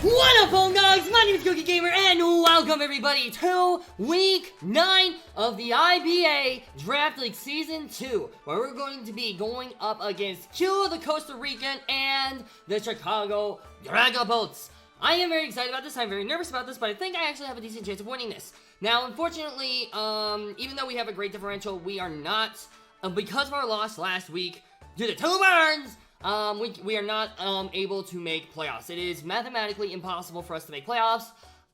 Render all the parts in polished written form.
What up, Homedawgs? My name is Gokey Gamer, and welcome everybody to Week 9 of the IBA Draft League Season 2, where we're going to be going up against QtheCostaRican and the Chicago Dragapults. I am very excited about this. I'm very nervous about this, but I think I actually have a decent chance of winning this. Now, unfortunately, even though we have a great differential, we are not, because of our loss last week due to 2 burns, we are not able to make playoffs. It is mathematically impossible for us to make playoffs.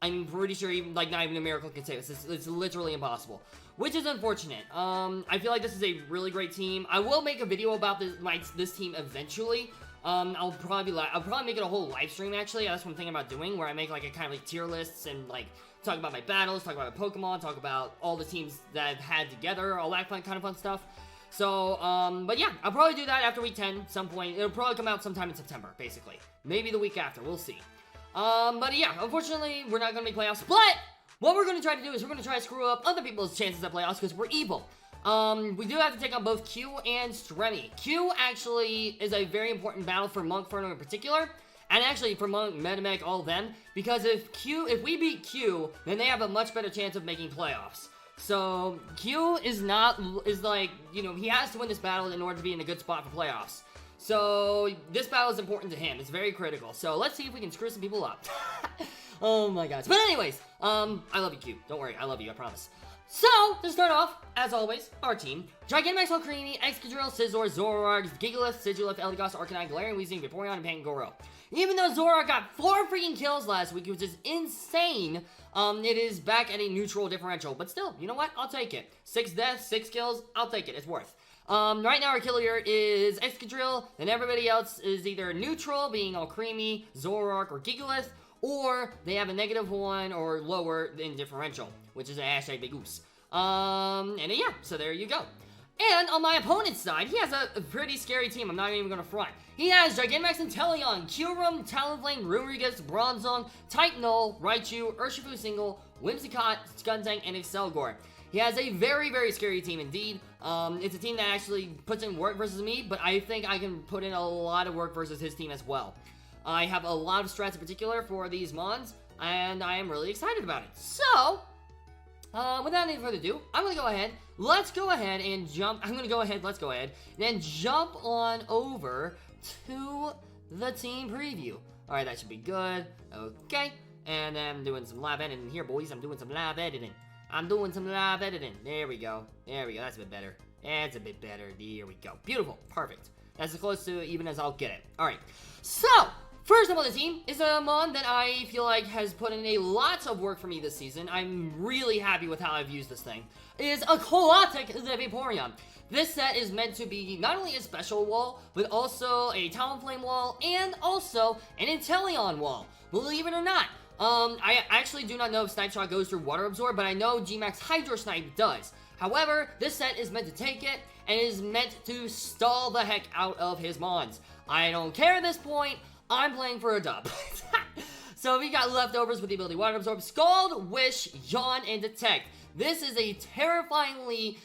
I'm pretty sure even, not even a miracle can save us. It's literally impossible, which is unfortunate. I feel like this is a really great team. I will make a video about this team eventually. I'll probably make it a whole live stream, actually. That's what I'm thinking about doing, where I make like a kind of like tier lists and like talk about my battles, talk about my Pokemon, talk about all the teams that I've had together, all that kind of fun stuff. So, but yeah, I'll probably do that after week 10, some point. It'll probably come out sometime in September, basically. Maybe the week after, we'll see. But yeah, unfortunately, we're not going to make playoffs. But what we're going to try to do is we're going to try to screw up other people's chances at playoffs because we're evil. We do have to take on both Q and Stremmy. Q actually is a very important battle for Monkferno in particular. And actually for Monk, Medichams, all of them. Because if we beat Q, then they have a much better chance of making playoffs. So, Q is like, he has to win this battle in order to be in a good spot for playoffs. So, this battle is important to him. It's very critical. So, let's see if we can screw some people up. Oh my gosh. But anyways, I love you, Q. Don't worry, I love you, I promise. So, to start off, as always, our team. Gigantamax, Creamy, Excadrill, Scizor, Zoroark, Gigalith, Sigilyph, Eldegoss, Arcanine, Galarian, Weezing, Vaporeon, and Pangoro. Even though Zoroark got 4 freaking kills last week, which is insane, it is back at a neutral differential. But still, you know what? I'll take it. 6 deaths, 6 kills, I'll take it. It's worth. Right now our killer is Excadrill, and everybody else is either neutral, being all Creamy, Zoroark, or Gigalith, or they have a -1 or lower in differential, which is a #Big Goose. Yeah, so there you go. And on my opponent's side, he has a pretty scary team. I'm not even going to front. He has Gigantamax Inteleon, Kyurem, Talonflame, Rumorigus, Bronzong, Titanol, Raichu, Urshifu Single, Whimsicott, Skuntank, and Excelgor. He has a very, very scary team indeed. It's a team that actually puts in work versus me, but I think I can put in a lot of work versus his team as well. I have a lot of strats in particular for these Mons, and I am really excited about it. So, without any further ado, let's go ahead and jump on over to the team preview. Alright, that should be good. Okay, and I'm doing some live editing here, boys. There we go, that's a bit better. There we go, beautiful, perfect. That's as close to even as I'll get it. Alright, so, first up on the team is a Mon that I feel like has put in a lot of work for me this season. I'm really happy with how I've used this thing. It is a Colotic Vaporeon. This set is meant to be not only a special wall, but also a Talonflame wall, and also an Inteleon wall. Believe it or not. I actually do not know if Snipe Shot goes through Water Absorb, but I know G-Max Hydro Snipe does. However, this set is meant to take it, and is meant to stall the heck out of his Mons. I don't care at this point. I'm playing for a dub. So we got leftovers with the ability Water Absorb, Scald, Wish, Yawn, and Detect. This is a terrifyingly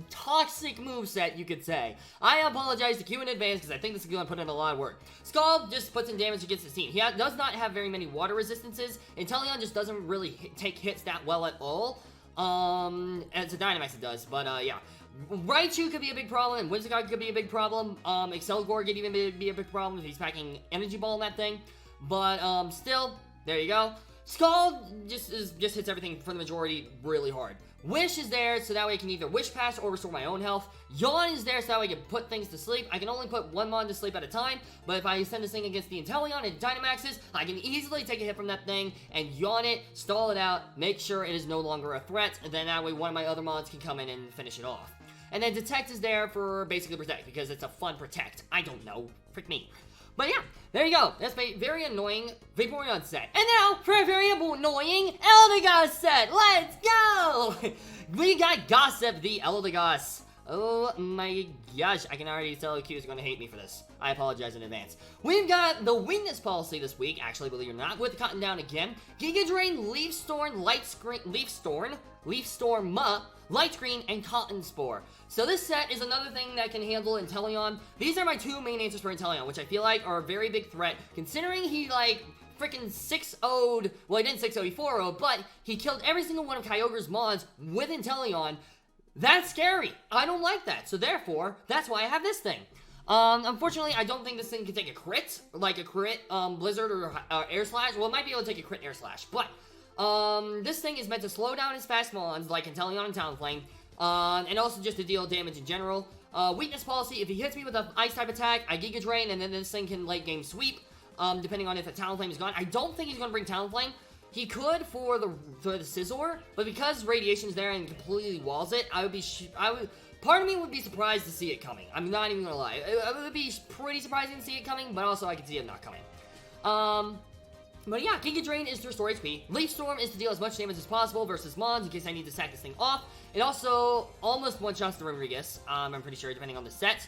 toxic moveset, you could say. I apologize to Q in advance because I think this is going to put in a lot of work. Scald just puts in damage against his team. He does not have very many water resistances. Inteleon just doesn't really take hits that well at all. As a Dynamax it does, but yeah. Raichu could be a big problem, and Whimsicott could be a big problem. Excelgor could even be a big problem if he's packing Energy Ball in that thing. But, still, there you go. Scald just hits everything for the majority really hard. Wish is there, so that way I can either Wish Pass or restore my own health. Yawn is there, so that way I can put things to sleep. I can only put one Mon to sleep at a time, but if I send this thing against the Inteleon and Dynamaxes, I can easily take a hit from that thing and yawn it, stall it out, make sure it is no longer a threat, and then that way one of my other Mons can come in and finish it off. And then Detect is there for basically Protect, because it's a fun Protect. I don't know. Frick me. But yeah, there you go. That's a very annoying Vaporeon set. And now, for a very annoying Eldegoss set. Let's go! We got Gossip the Eldegoss. Oh my gosh, I can already tell Q is going to hate me for this. I apologize in advance. We've got the Weakness Policy this week, actually, believe it or not, with Cotton Down again. Giga Drain, Leaf Storm, Leaf Storm, Light Screen, and Cotton Spore. So this set is another thing that can handle Inteleon. These are my two main answers for Inteleon, which I feel like are a very big threat, considering he, like, freaking 6-0'd, well, he didn't 6-0, he 4-0'd, but he killed every single one of Kyogre's mons with Inteleon. That's scary. I don't like that. So therefore, that's why I have this thing. Unfortunately, I don't think this thing can take a crit, like a crit, Blizzard or Air Slash. Well, it might be able to take a crit Air Slash, but, this thing is meant to slow down his fast mons, like Inteleon and Talonflame, and also just to deal damage in general. Weakness policy, if he hits me with an Ice type attack, I Giga Drain, and then this thing can late game sweep, depending on if the Talonflame is gone. I don't think he's going to bring Talonflame. He could for the Scizor, but because Radiation's there and completely walls it, part of me would be surprised to see it coming. I'm not even gonna lie. It would be pretty surprising to see it coming, but also I could see it not coming. But yeah, Giga Drain is to restore HP. Leaf Storm is to deal as much damage as possible versus Mons in case I need to sack this thing off. It also almost one-shots the Rimrigus, I'm pretty sure, depending on the set.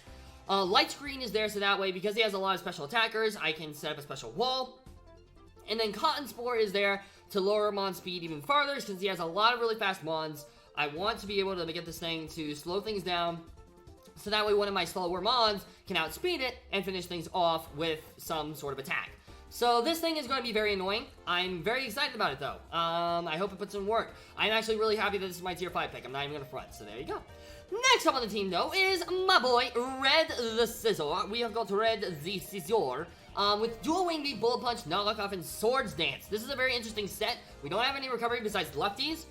Light Screen is there so that way, because he has a lot of special attackers, I can set up a special wall. And then Cotton Spore is there to lower Mon's speed even farther, since he has a lot of really fast Mons. I want to be able to get this thing to slow things down, so that way one of my slower Mons can outspeed it and finish things off with some sort of attack. So this thing is going to be very annoying. I'm very excited about it though. I hope it puts in work. I'm actually really happy that this is my tier 5 pick. I'm not even going to front, so there you go. Next up on the team though is my boy, Red the Scizor. We have got Red the Scizor. With Dual Wing Beat, Bullet Punch, Knockoff, and Swords Dance. This is a very interesting set. We don't have any recovery besides lefties.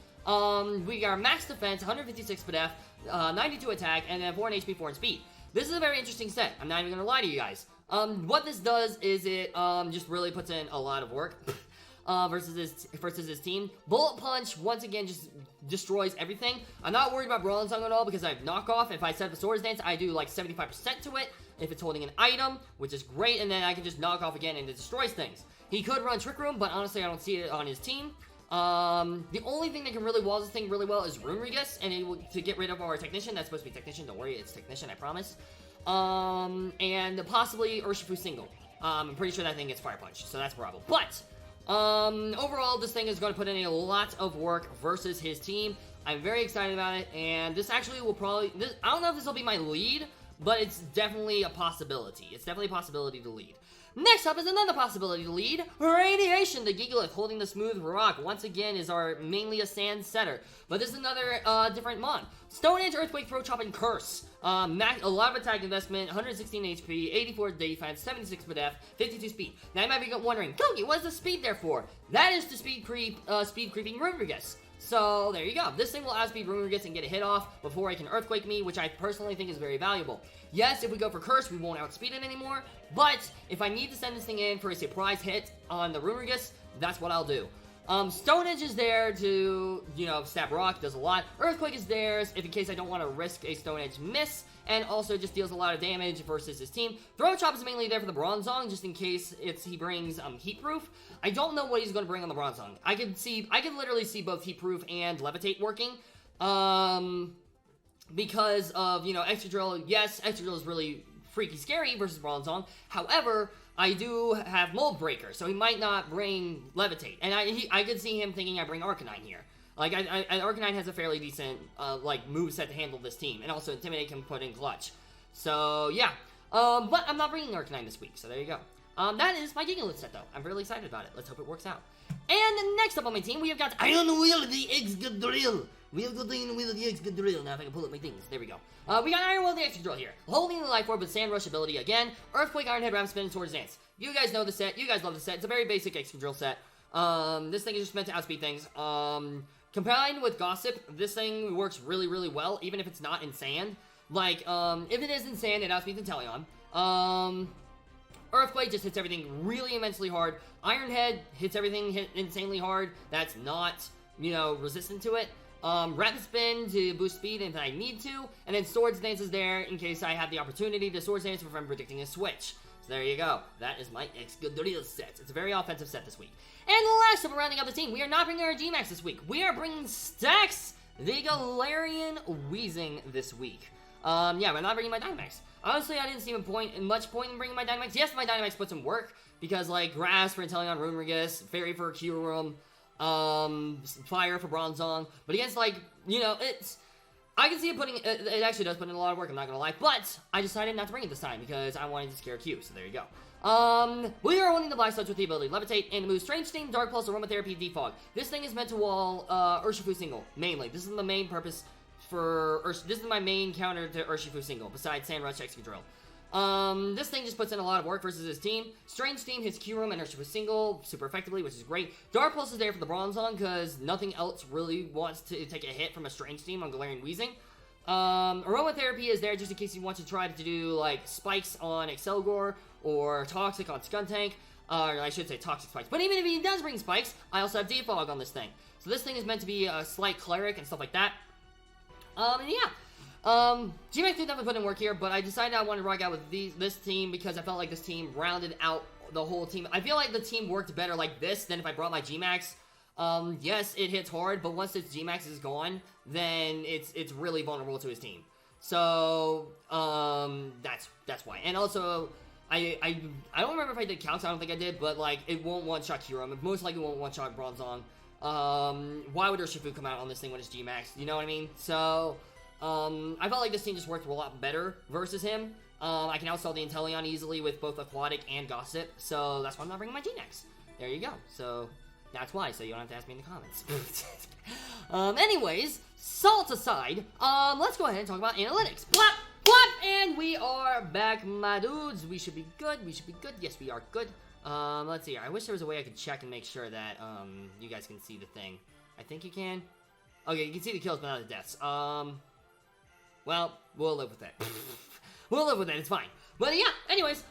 We got max defense, 156 PDF, 92 attack, and then 4 in HP, 4 in speed. This is a very interesting set. I'm not even gonna lie to you guys. What this does is it, just really puts in a lot of work. Versus his team. Bullet Punch, once again, just destroys everything. I'm not worried about Bronzong at all because I have Knockoff. If I set up a Swords Dance, I do like 75% to it. If it's holding an item, which is great, and then I can just knock off again and it destroys things. He could run Trick Room, but honestly, I don't see it on his team. The only thing that can really wall this thing really well is Rimrigus, and to get rid of our Technician. That's supposed to be Technician, don't worry, it's Technician, I promise. And possibly Urshifu Single. I'm pretty sure that thing gets Fire Punch, so that's probable. But overall, this thing is going to put in a lot of work versus his team. I'm very excited about it, and this actually will probably, I don't know if this will be my lead, but it's definitely a possibility. It's definitely a possibility to lead. Next up is another possibility to lead, Radiation. The Gigalith holding the Smooth Rock once again is mainly a sand setter, but this is another different mon. Stone Edge, Earthquake, Throat Chop, and Curse. A lot of attack investment, 116 HP, 84 defense, 76 PDF, 52 speed. Now you might be wondering, Gokey, what is the speed there for? That is to speed creeping Rimrigus. So there you go. This thing will outspeed Rimrigus and get a hit off before it can Earthquake me, which I personally think is very valuable. Yes, if we go for Curse, we won't outspeed it anymore, but if I need to send this thing in for a surprise hit on the Rimrigus, that's what I'll do. Stone Edge is there to, stab rock, does a lot. Earthquake is there if in case I don't want to risk a Stone Edge miss, and also just deals a lot of damage versus his team. Throat Chop is mainly there for the Bronzong, just in case he brings Heat Proof. I don't know what he's going to bring on the Bronzong. I can literally see both Heat Proof and Levitate working. Because of, Extra Drill. Yes, Extra Drill is really freaky scary versus Bronzong. However, I do have Mold Breaker, so he might not bring Levitate. And I could see him thinking I bring Arcanine here. Like, Arcanine has a fairly decent, moveset to handle this team. And also, Intimidate can put in Clutch. So, yeah. But I'm not bringing Arcanine this week, so there you go. That is my Gigalith set, though. I'm really excited about it. Let's hope it works out. And next up on my team, we have got Iron Will of the Excadrill. We have got Iron Will of the Excadrill. Now if I can pull up my things. There we go. We got Iron Will of the Excadrill here. Holding the Life Orb with Sand Rush ability again. Earthquake, Iron Head, Ram Spin, and Swords Dance. You guys know the set. You guys love the set. It's a very basic Excadrill set. This thing is just meant to outspeed things. Combined with Gossip, this thing works really, really well, even if it's not in sand. Like, if it is in sand, it outspeeds Inteleon. Earthquake just hits everything really immensely hard. Iron Head hits everything insanely hard. That's not, resistant to it. Rapid Spin to boost speed if I need to. And then Swords Dance is there in case I have the opportunity to Swords Dance if I'm predicting a switch. So there you go. That is my Excadrill set. It's a very offensive set this week. And last up, rounding up the team, we are not bringing our G-Max this week. We are bringing Stax, the Galarian Weezing this week. Yeah, we're not bringing my Dynamax. Honestly, I didn't see much point in bringing my Dynamax. Yes, my Dynamax puts some work, because, Grass for Inteleon, Rimrigus, Fairy for Kyurem, Fire for Bronzong, but against, I can see it putting, it actually does put in a lot of work, I'm not gonna lie, but I decided not to bring it this time because I wanted to scare Q, so there you go. We are holding the Black Sludge with the ability Levitate and move Strange Steam, Dark Pulse, Aromatherapy, Defog. This thing is meant to wall, Urshifu single, mainly. This is the main purpose for, this is my main counter to Urshifu single, besides Sand Rush, Excadrill. This thing just puts in a lot of work versus his team. Strange Steam hits Q-Room and Urshifu single super effectively, which is great. Dark Pulse is there for the Bronzong, because nothing else really wants to take a hit from a Strange Steam on Galarian Weezing. Aromatherapy is there just in case you want to try to do, like, spikes on Excelgor, or Toxic on Skuntank, or I should say Toxic Spikes. But even if he does bring spikes, I also have Defog on this thing. So this thing is meant to be a slight Cleric and stuff like that. And yeah. G-Max did definitely put in work here, but I decided I wanted to rock out with this team because I felt like this team rounded out the whole team. I feel like the team worked better like this than if I brought my G-Max. Yes, it hits hard, but once its G-Max is gone, then it's really vulnerable to his team. So, that's why. And also, I don't remember if I did counts, I don't think I did, but, like, it won't one-shot Kyurem. It most likely won't one-shot Bronzong. Why would Urshifu come out on this thing when it's G-Max? You know what I mean? So, I felt like this team just worked a lot better versus him. I can outsell the Inteleon easily with both Aquatic and Gossip, so that's why I'm not bringing my G-Max. There you go. So, that's why, so you don't have to ask me in the comments. Anyways, salt aside, let's go ahead and talk about analytics. Blap! Blap! And we are back, my dudes. We should be good. We should be good. Yes, we are good. Let's see here. I wish there was a way I could check and make sure that, you guys can see the thing. I think you can. Okay, you can see the kills, but not the deaths. Well, we'll live with that. We'll live with it. It's fine. But yeah, anyways,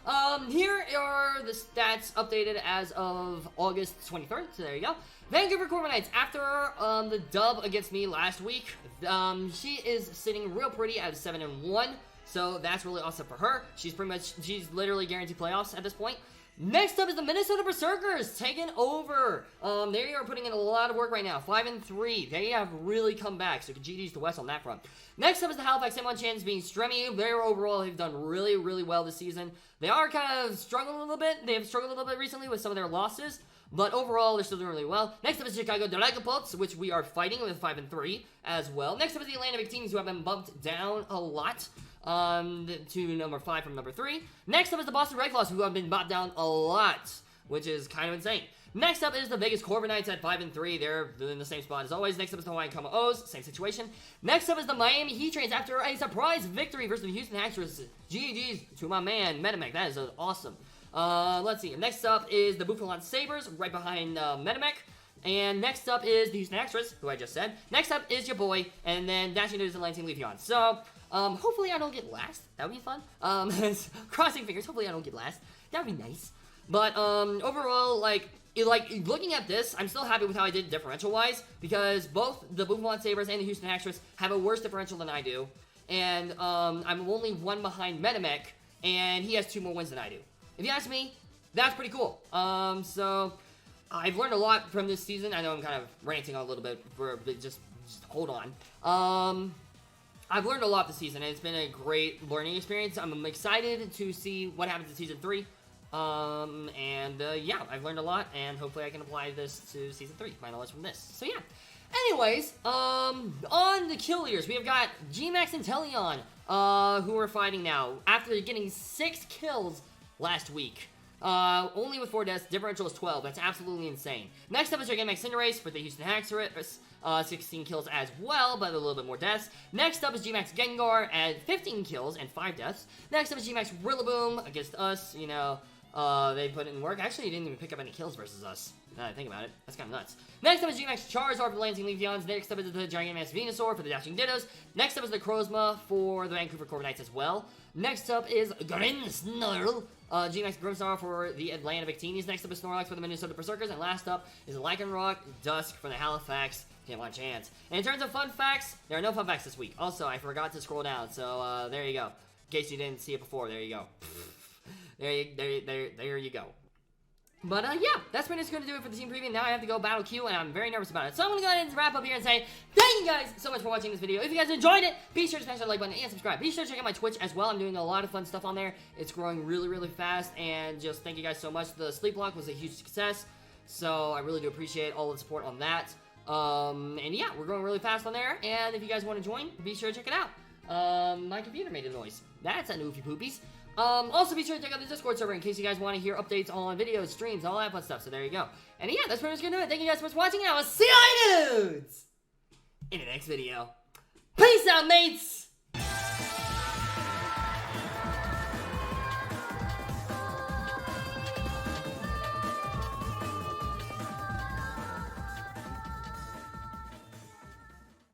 here are the stats updated as of August 23rd, so there you go. Vancouver Corver Knights, after the dub against me last week, she is sitting real pretty at 7-1, so that's really awesome for her. She's literally guaranteed playoffs at this point. Next up is the Minnesota Berserkers, taking over. They are putting in a lot of work right now, 5-3. They have really come back, so GG's to West on that front. Next up is the Halifax Hitmonchan being Stremmy. They overall have done really, really well this season. They are kind of struggling a little bit. They have struggled a little bit recently with some of their losses, but overall, they're still doing really well. Next up is Chicago Dragapults, which we are fighting with 5-3 as well. Next up is the Atlanta Big Teams, who have been bumped down a lot to number 5 from number 3. Next up is the Boston Red Claws, who have been bumped down a lot, which is kind of insane. Next up is the Vegas Corver Knights at 5-3. They're in the same spot as always. Next up is the Hawaiian Kama O's, same situation. Next up is the Miami Heat Trains after a surprise victory versus the Houston Hackers. GG's to my man, Medichams. That is awesome. Let's see. Next up is the Buffalon Sabres, right behind Medichams. And next up is the Houston Hackers, who I just said. Next up is your boy, and then Dashing News and Lansing Leafeon. So, hopefully I don't get last. That would be fun. Crossing fingers, hopefully I don't get last. That would be nice. But, overall, like, looking at this, I'm still happy with how I did differential-wise, because both the Buffalon Sabres and the Houston Hackers have a worse differential than I do. And, I'm only one behind Medichams, and he has 2 more wins than I do. If you ask me, that's pretty cool. So, I've learned a lot from this season. I know I'm kind of ranting a little bit, but just hold on. I've learned a lot this season, and it's been a great learning experience. I'm excited to see what happens in Season 3. Yeah, I've learned a lot, and hopefully I can apply this to Season 3, my knowledge from this. So yeah. Anyways, on the kill leaders, we have got G-Max and Teleon, who are fighting now. After getting 6 kills last week. Only with 4 deaths, differential is 12. That's absolutely insane. Next up is our G-Max Cinderace for the Houston Hackers. 16 kills as well, but a little bit more deaths. Next up is G-Max Gengar at 15 kills and 5 deaths. Next up is G-Max Rillaboom against us. You know, they put it in work. Actually, he didn't even pick up any kills versus us. Now that I think about it, that's kind of nuts. Next up is G-Max Charizard for the Lansing Leafeons. Next up is the Gigantamax Venusaur for the Dashing Dittos. Next up is the Crozma for the Vancouver Corver Knights as well. Next up is Grimmsnarl. G-Max Grimmsnarl for the Atlanta Victinis. Next up is Snorlax for the Minnesota Berserkers. And last up is Lycanroc Dusk for the Halifax Hitmonchan. And in terms of fun facts, there are no fun facts this week. Also, I forgot to scroll down, so there you go. In case you didn't see it before, there you go. There you go. But, yeah, that's pretty much going to do it for the team preview. Now I have to go battle Q, and I'm very nervous about it. So I'm going to go ahead and wrap up here and say thank you guys so much for watching this video. If you guys enjoyed it, be sure to smash that like button and subscribe. Be sure to check out my Twitch as well. I'm doing a lot of fun stuff on there. It's growing really, really fast, and just thank you guys so much. The sleep block was a huge success, so I really do appreciate all the support on that. And yeah, we're going really fast on there. And if you guys want to join, be sure to check it out. My computer made a noise. That's a noofy poopies. Also be sure to check out the Discord server in case you guys want to hear updates on videos, streams, all that fun stuff. So there you go. And yeah, that's pretty much gonna do it. Thank you guys so much for watching, and I will see you later, dudes, in the next video. Peace out, mates!